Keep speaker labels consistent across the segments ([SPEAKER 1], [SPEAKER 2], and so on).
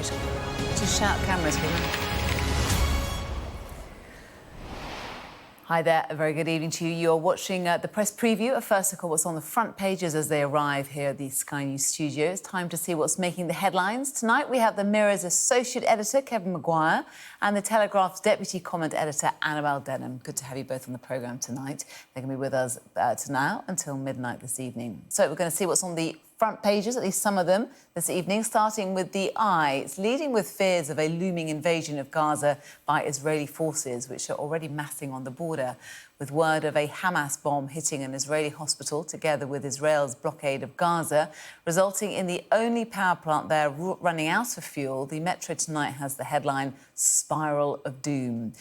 [SPEAKER 1] Switch to shout cameras, please. Hi there, a very good evening to you. You're watching the press preview of First Look at what's on the front pages as they arrive here at the Sky News studio. It's time to see what's making the headlines. Tonight we have the Mirror's associate editor, Kevin Maguire, and the Telegraph's deputy comment editor, Annabel Denham. Good to have you both on the programme tonight. They're going to be with us now until midnight this evening. So we're going to see what's on the front pages, at least some of them, this evening, starting with the Eye. It's leading with fears of a looming invasion of Gaza by Israeli forces, which are already massing on the border, with word of a Hamas bomb hitting an Israeli hospital, together with Israel's blockade of Gaza, resulting in the only power plant there running out of fuel. The Metro tonight has the headline, Spiral of Doom.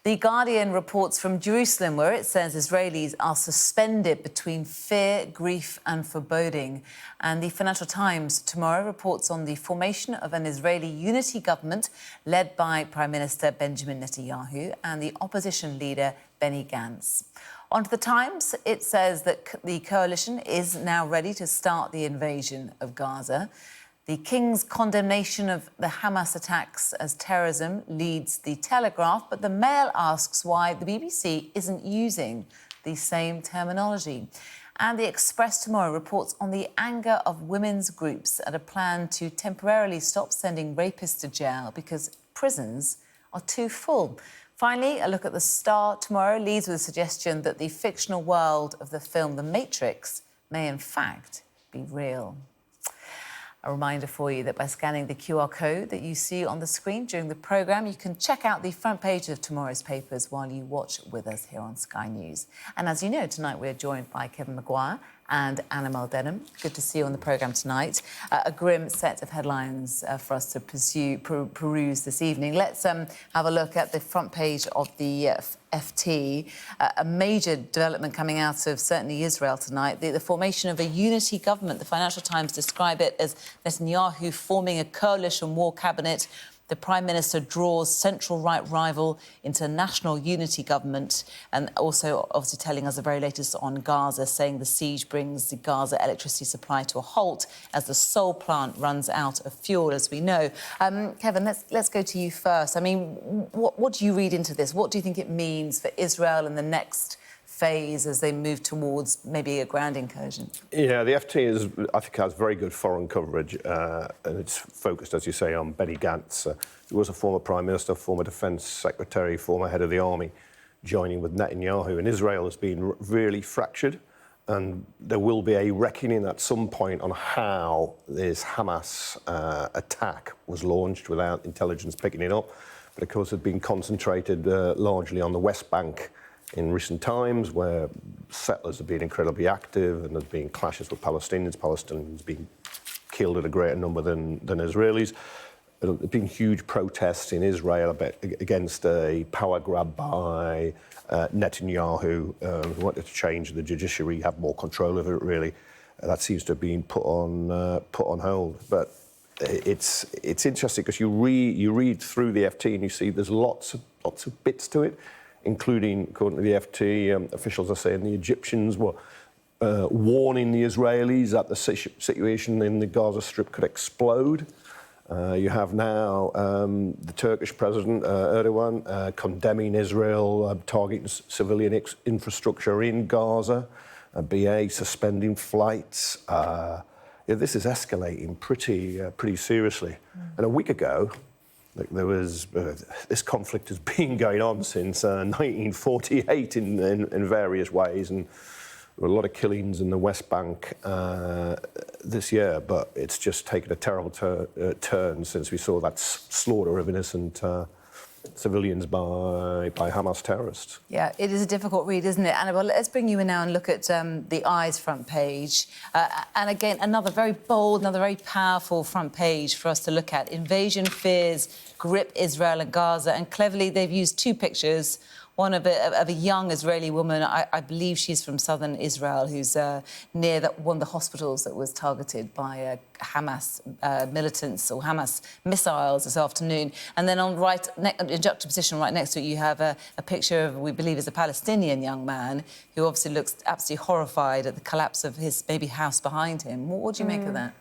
[SPEAKER 1] The Guardian reports from Jerusalem, where it says Israelis are suspended between fear, grief and foreboding. And the Financial Times tomorrow reports on the formation of an Israeli unity government led by Prime Minister Benjamin Netanyahu and the opposition leader Benny Gantz. On to the Times, it says that the coalition is now ready to start the invasion of Gaza. The King's condemnation of the Hamas attacks as terrorism leads the Telegraph, but the Mail asks why the BBC isn't using the same terminology. And the Express tomorrow reports on the anger of women's groups at a plan to temporarily stop sending rapists to jail because prisons are too full. Finally, a look at the Star tomorrow leads with a suggestion that the fictional world of the film The Matrix may in fact be real. A reminder for you that by scanning the QR code that you see on the screen during the programme, you can check out the front page of tomorrow's papers while you watch with us here on Sky News. And as you know, tonight we're joined by Kevin Maguire and Annabel Denham. Good to see you on the programme tonight. A grim set of headlines for us to peruse this evening. Let's have a look at the front page of the FT. A major development coming out of certainly Israel tonight, the formation of a unity government. The Financial Times describe it as Netanyahu forming a coalition war cabinet. The Prime Minister draws central-right rival into national unity government, and also obviously telling us the very latest on Gaza, saying the siege brings the Gaza electricity supply to a halt as the Seoul plant runs out of fuel, as we know. Kevin, let's go to you first. I mean, what do you read into this? What do you think it means for Israel in the next phase as they move towards maybe a ground incursion?
[SPEAKER 2] Yeah, the FT I think, has very good foreign coverage, and it's focused, as you say, on Benny Gantz, who was a former Prime Minister, former Defence Secretary, former head of the army, joining with Netanyahu. And Israel has been really fractured, and there will be a reckoning at some point on how this Hamas attack was launched without intelligence picking it up. But of course, it's been concentrated largely on the West Bank in recent times, where settlers have been incredibly active and there's been clashes with Palestinians being killed at a greater number than Israelis. There have been huge protests in Israel against a power grab by Netanyahu, who wanted to change the judiciary, have more control over it, really. That seems to have been put on hold. But it's interesting because you read through the FT and you see there's lots of bits to it, including, according to the FT, officials are saying the Egyptians were warning the Israelis that the situation in the Gaza Strip could explode. You have now the Turkish President Erdogan condemning Israel, targeting civilian infrastructure in Gaza, BA suspending flights. This is escalating pretty seriously. And a week ago, there was this conflict has been going on since 1948 in various ways, and there were a lot of killings in the West Bank this year, but it's just taken a terrible turn since we saw that slaughter of innocent civilians by Hamas terrorists.
[SPEAKER 1] Yeah, it is a difficult read, isn't it? Annabel, let's bring you in now and look at the Eye's front page. And again, another very bold, another very powerful front page for us to look at. Invasion fears grip Israel and Gaza. And cleverly, they've used two pictures. One of a young Israeli woman, I believe she's from southern Israel, who's near one of the hospitals that was targeted by Hamas militants or Hamas missiles this afternoon. And then in juxtaposition right next to it, you have a picture of, we believe, is a Palestinian young man who obviously looks absolutely horrified at the collapse of his maybe house behind him. What do you make of that?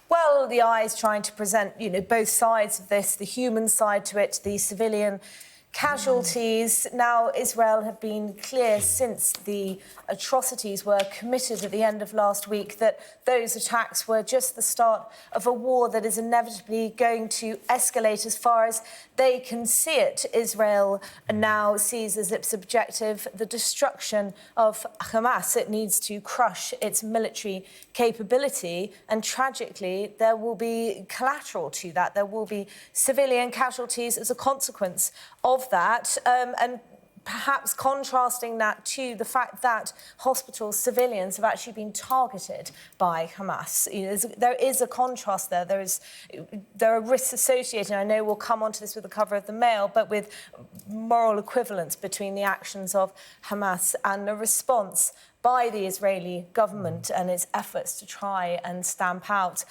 [SPEAKER 3] Well, the eye is trying to present, both sides of this, the human side to it, the civilian casualties. Now, Israel have been clear since the atrocities were committed at the end of last week that those attacks were just the start of a war that is inevitably going to escalate as far as they can see it. Israel now sees as its objective the destruction of Hamas. It needs to crush its military capability, and tragically, there will be collateral to that. There will be civilian casualties as a consequence of that, and perhaps contrasting that to the fact that hospitals, civilians have actually been targeted by Hamas. There is a contrast there. There are risks associated. I know we'll come onto this with the cover of the Mail, but with moral equivalence between the actions of Hamas and the response by the Israeli government and its efforts to try and stamp out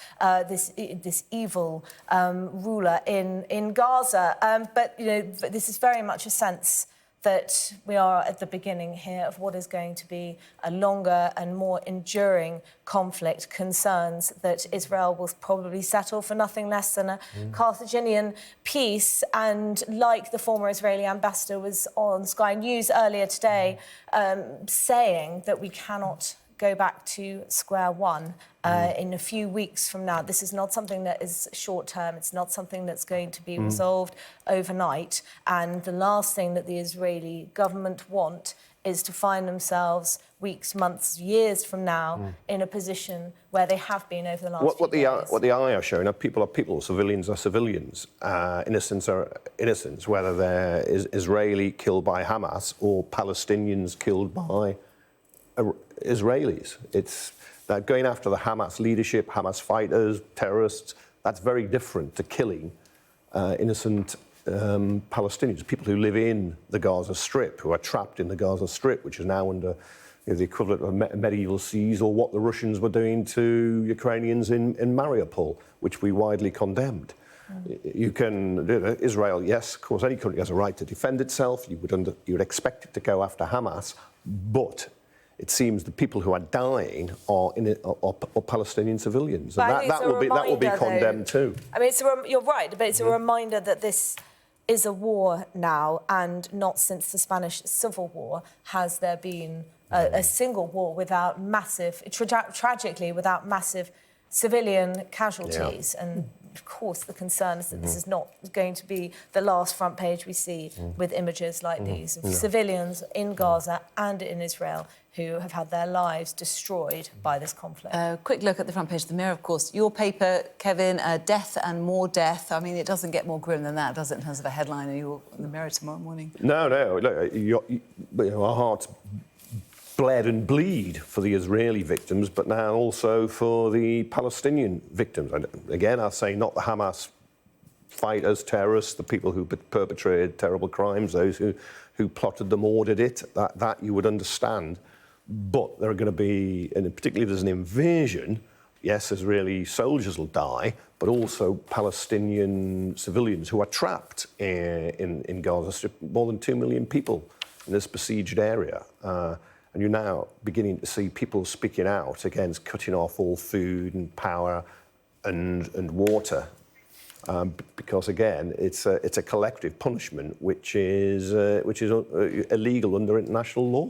[SPEAKER 3] this evil ruler in Gaza. But this is very much a sense that we are at the beginning here of what is going to be a longer and more enduring conflict. Concerns that Israel will probably settle for nothing less than a Carthaginian peace. And like the former Israeli ambassador was on Sky News earlier today, saying that we cannot go back to square one in a few weeks from now. This is not something that is short-term. It's not something that's going to be resolved overnight. And the last thing that the Israeli government want is to find themselves weeks, months, years from now in a position where they have been over the last few days.
[SPEAKER 2] What the eye are showing are people, civilians are civilians. Innocents are innocents, whether they're Israeli killed by Hamas or Palestinians killed by Israelis. It's that going after the Hamas leadership, Hamas fighters, terrorists, that's very different to killing innocent Palestinians, people who live in the Gaza Strip, who are trapped in the Gaza Strip, which is now under the equivalent of medieval siege, or what the Russians were doing to Ukrainians in Mariupol, which we widely condemned. You can, Israel, yes, of course, any country has a right to defend itself. You would expect it to go after Hamas, but it seems the people who are dying are Palestinian civilians, and that will be condemned too.
[SPEAKER 3] I mean, you're right, but it's a reminder that this is a war now, and not since the Spanish Civil War has there been a single war without massive, tragically, without massive civilian casualties. And of course, the concern is that this is not going to be the last front page we see with images like these of civilians in Gaza and in Israel who have had their lives destroyed by this conflict.
[SPEAKER 1] Quick look at the front page of the Mirror, of course. Your paper, Kevin, death and more death. I mean, it doesn't get more grim than that, does it, in terms of a headline in the Mirror tomorrow morning?
[SPEAKER 2] No. Look, our hearts bled and bleed for the Israeli victims, but now also for the Palestinian victims. And again, I'll say not the Hamas fighters, terrorists, the people who perpetrated terrible crimes, those who plotted them, ordered it, that you would understand. But there are going to be, and particularly if there's an invasion, yes, Israeli soldiers will die, but also Palestinian civilians who are trapped in Gaza Strip, more than 2 million people in this besieged area. And you're now beginning to see people speaking out against cutting off all food and power and water, because again, it's a collective punishment which is illegal under international law.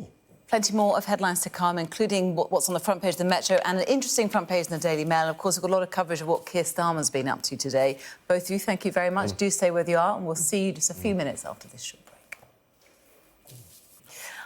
[SPEAKER 1] Plenty more of headlines to come, including what's on the front page of the Metro and an interesting front page in the Daily Mail. Of course, we've got a lot of coverage of what Keir Starmer's been up to today. Both of you, thank you very much. Do stay where you are, and we'll see you just a few minutes after this short break.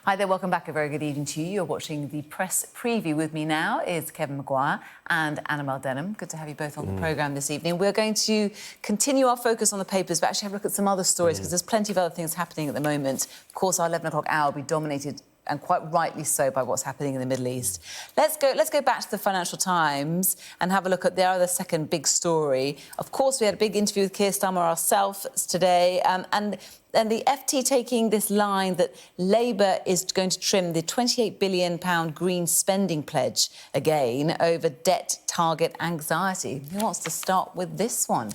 [SPEAKER 1] Hi there, welcome back. A very good evening to you. You're watching the press preview. With me now is Kevin Maguire and Annabel Denham. Good to have you both on the programme this evening. We're going to continue our focus on the papers, but actually have a look at some other stories, because there's plenty of other things happening at the moment. Of course, our 11 o'clock hour will be dominated, and quite rightly so, by what's happening in the Middle East. Let's go back to the Financial Times and have a look at their other second big story. Of course, we had a big interview with Keir Starmer ourselves today, and the FT taking this line that Labour is going to trim the £28 billion green spending pledge again over debt target anxiety. Who wants to start with this one?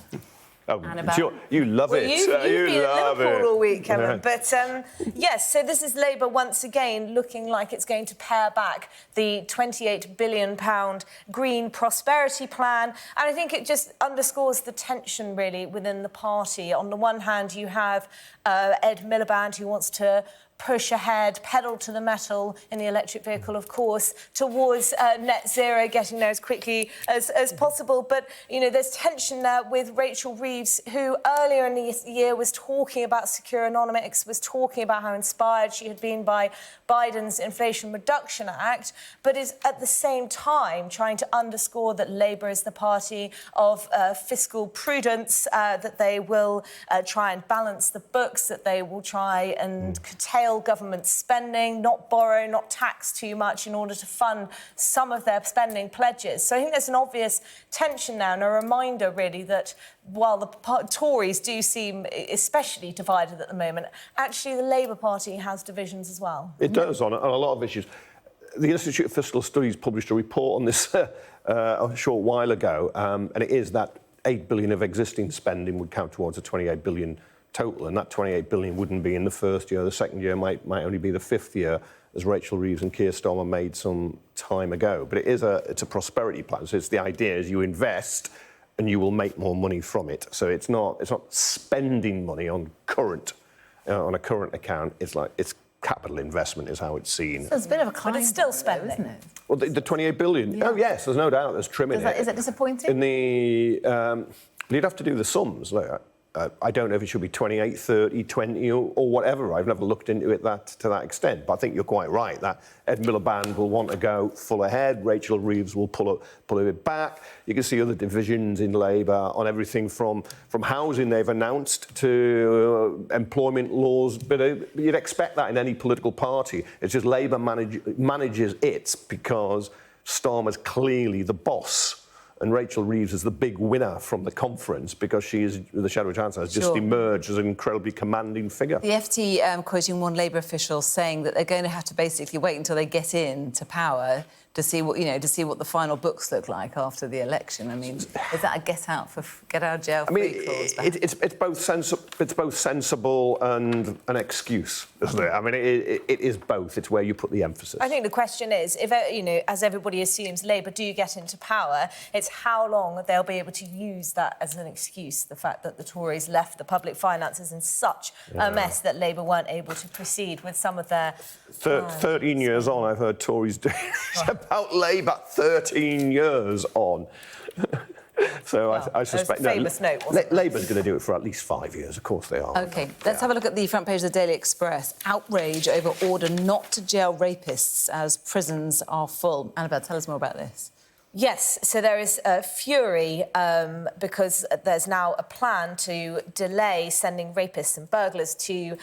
[SPEAKER 2] Oh,
[SPEAKER 1] Annabel?
[SPEAKER 2] you love it.
[SPEAKER 3] You've been
[SPEAKER 2] love
[SPEAKER 3] at Liverpool
[SPEAKER 2] it.
[SPEAKER 3] all week, Kevin.
[SPEAKER 2] Yeah.
[SPEAKER 3] But yes, so this is Labour once again looking like it's going to pare back the £28 billion green prosperity plan. And I think it just underscores the tension, really, within the party. On the one hand, you have Ed Miliband, who wants to push ahead, pedal to the metal in the electric vehicle, of course, towards net zero, getting there as quickly as possible. But, you know, there's tension there with Rachel Reeves, who earlier in the year was talking about secure economics, was talking about how inspired she had been by Biden's Inflation Reduction Act, but is at the same time trying to underscore that Labour is the party of fiscal prudence, that they will try and balance the books, that they will try and curtail government spending, not borrow, not tax too much in order to fund some of their spending pledges. So I think there's an obvious tension now and a reminder, really, that while the Tories do seem especially divided at the moment, actually the Labour Party has divisions as well.
[SPEAKER 2] It does, on a lot of issues. The Institute of Fiscal Studies published a report on this a short while ago, and it is that 8 billion of existing spending would count towards a 28 billion total, and that 28 billion wouldn't be in the first year. The second year might only be the fifth year, as Rachel Reeves and Keir Starmer made some time ago. But it's a prosperity plan. So it's the idea is you invest and you will make more money from it. So it's not spending money on on a current account. It's capital investment is how it's seen.
[SPEAKER 1] So it's a bit of a climb,
[SPEAKER 3] But it's still spending,
[SPEAKER 1] isn't it?
[SPEAKER 2] Well, the 28 billion.
[SPEAKER 1] Yeah.
[SPEAKER 2] Oh yes, there's no doubt. There's trimming it.
[SPEAKER 1] Is that disappointing?
[SPEAKER 2] In the you'd have to do the sums. I don't know if it should be 28, 30, 20 or whatever. I've never looked into it to that extent. But I think you're quite right that Ed Miliband will want to go full ahead. Rachel Reeves will pull it back. You can see other divisions in Labour on everything from housing they've announced to employment laws. But you'd expect that in any political party. It's just Labour manages it because Starmer's clearly the boss. And Rachel Reeves is the big winner from the conference because she is, the Shadow Chancellor, has just emerged as an incredibly commanding figure.
[SPEAKER 1] The FT quoting one Labour official saying that they're going to have to basically wait until they get into power to see what the final books look like after the election. I mean, is that a get out of jail free clause?
[SPEAKER 2] It's both sensible and an excuse, isn't it? I mean, it is both. It's where you put the emphasis.
[SPEAKER 3] I think the question is, if as everybody assumes, Labour do get into power, it's how long they'll be able to use that as an excuse. The fact that the Tories left the public finances in such a mess that Labour weren't able to proceed with some of their
[SPEAKER 2] 13 years on, I've heard Tories do about Labour. 13 years on. So I suspect
[SPEAKER 3] famous note, wasn't it?
[SPEAKER 2] Labour's going to do it for at least 5 years. Of course they are.
[SPEAKER 1] OK, let's have a look at the front page of the Daily Express. Outrage over order not to jail rapists as prisons are full. Annabel, tell us more about this.
[SPEAKER 3] Yes, so there is fury because there's now a plan to delay sending rapists and burglars to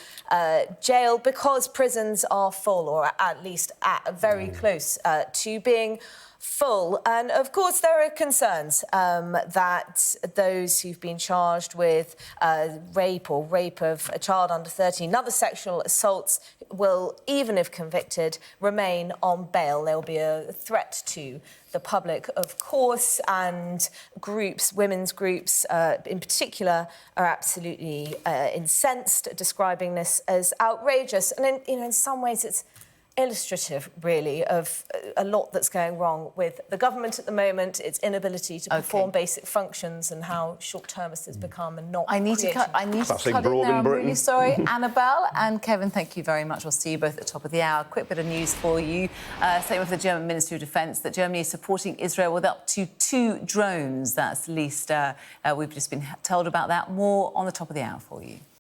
[SPEAKER 3] jail because prisons are full, or at least very close to being full. And, of course, there are concerns that those who've been charged with rape or rape of a child under 13, other sexual assaults, will, even if convicted, remain on bail. There will be a threat to the public, of course, and women's groups in particular, are absolutely incensed, describing this as outrageous. And, in some ways, it's illustrative, really, of a lot that's going wrong with the government at the moment, its inability to perform basic functions and how short-termist it's become and not
[SPEAKER 1] I need to cut in there. I'm really sorry. Annabel and Kevin, thank you very much. We'll see you both at the top of the hour. Quick bit of news for you. Statement from the German Ministry of Defence that Germany is supporting Israel with up to 2 drones. That's the least we've just been told about that. More on the top of the hour for you.